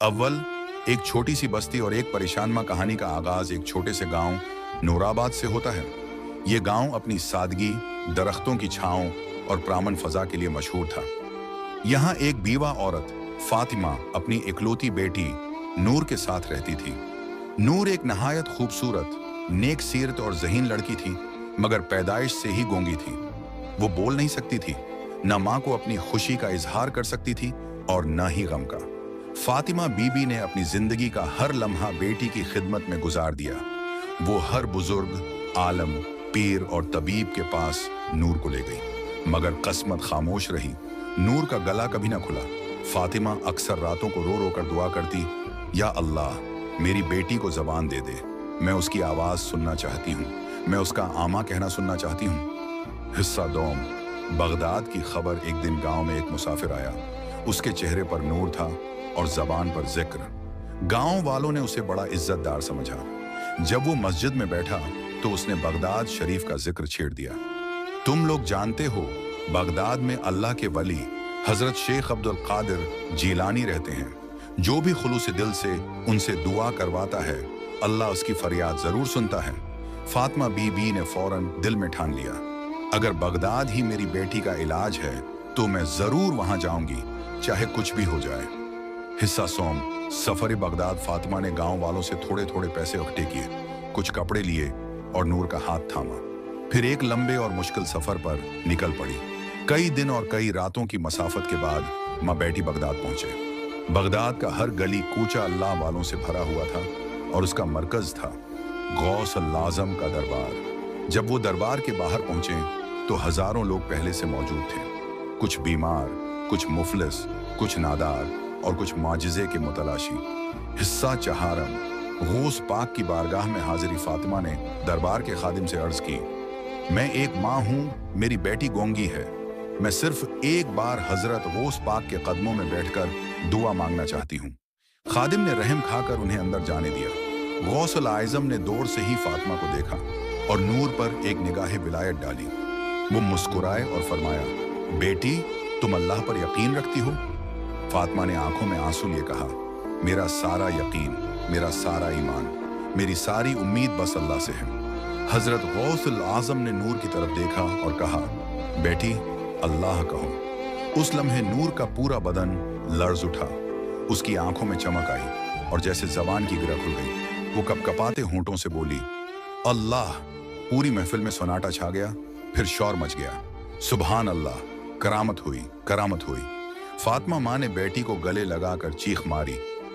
अव्वल एक छोटी सी बस्ती और एक परेशान माँ कहानी का आगाज एक छोटे से गांव नूराबाद से होता है। ये गांव अपनी सादगी, दरख्तों की छांव और प्रामन फजा के लिए मशहूर था। यहाँ एक बीवा औरत फातिमा अपनी इकलौती बेटी नूर के साथ रहती थी। नूर एक नहायत खूबसूरत, नेक सीरत और ज़हीन लड़की थी, मगर पैदाइश से ही गूंगी थी। वो बोल नहीं सकती थी, न माँ को अपनी खुशी का इजहार कर सकती थी और न ही गम का। फातिमा बीबी ने अपनी जिंदगी का हर लम्हा बेटी की खिदमत में गुजार दिया। वो हर बुजुर्ग, आलम, पीर और तबीब के पास नूर को ले गई, मगर किस्मत खामोश रही। नूर का गला कभी ना खुला। फातिमा अक्सर रातों को रो रो कर दुआ करती, या अल्लाह, मेरी बेटी को जबान दे दे, मैं उसकी आवाज़ सुनना चाहती हूँ, मैं उसका आमा कहना सुनना चाहती हूँ। हिस्सा दोम। बगदाद की खबर। एक दिन गांव में एक मुसाफिर आया। उसके चेहरे पर नूर था और जबान पर जिक्र। गांव वालों ने उसे बड़ा इज्जतदार समझा। जब वो मस्जिद में बैठा तो उसने बगदाद शरीफ का जिक्र छेड़ दिया। तुम लोग जानते हो, बगदाद में अल्लाह के वली हजरत शेख अब्दुल कादिर जीलानी रहते हैं। जो भी खुलूस दिल से उनसे दुआ करवाता है, अल्लाह उसकी फरियाद जरूर सुनता है। फातिमा बीबी ने फौरन दिल में ठान लिया, अगर बगदाद ही मेरी बेटी का इलाज है तो मैं जरूर वहां जाऊंगी, चाहे कुछ भी हो जाए। हिस्सा सोम। सफर बगदाद। फातिमा ने गांव वालों से थोड़े थोड़े पैसे इकट्ठे किए, कुछ कपड़े लिए और नूर का हाथ थामा। फिर एक लंबे और मुश्किल सफर पर निकल पड़ी। कई दिन और कई रातों की मसाफत के बाद माँ बेटी बगदाद पहुंचे। बगदाद का हर गली कूचा अल्लाह वालों से भरा हुआ था और उसका मरकज था गौस अल-आज़म का दरबार। जब वो दरबार के बाहर पहुंचे तो हजारों लोग पहले से मौजूद थे। कुछ बीमार, कुछ मुफलिस, कुछ नादार और कुछ माजिज़े के मुतलाशी। हिस्सा चहारम। गौस पाक की बारगाह में हाजिरी। फातिमा ने दरबार के खादिम से अर्ज की, मैं एक माँ हूँ, मेरी बेटी गोंगी है, मैं सिर्फ एक बार हजरत गौस पाक के कदमों में बैठकर दुआ मांगना चाहती हूँ। खादिम ने रहम खाकर उन्हें अंदर जाने दिया। गौस अल-आज़म ने दूर से ही फातिमा को देखा और नूर पर एक निगाह विलायत डाली। वो मुस्कुराए और फरमाया, बेटी, तुम अल्लाह पर यकीन रखती हो? फातिमा ने आंखों में आंसू लिए कहा, मेरा सारा यकीन, मेरा सारा ईमान, मेरी सारी उम्मीद बस अल्लाह से है। हजरत गौस अल-आज़म ने नूर की तरफ देखा और कहा, बेटी, अल्लाह कहो। उस लम्हे नूर का पूरा बदन लर्ज उठा, उसकी आंखों में चमक आई और जैसे जबान की गिरह खुल गई। वो कपकपाते होंठों से बोली, अल्लाह। पूरी महफिल में सन्नाटा छा गया। फिर शौर मच गया, सुभान अल्लाह, करामत हुई, करामत हुई। फातिमा माँ ने बेटी को गले लगाकर चीख मारी,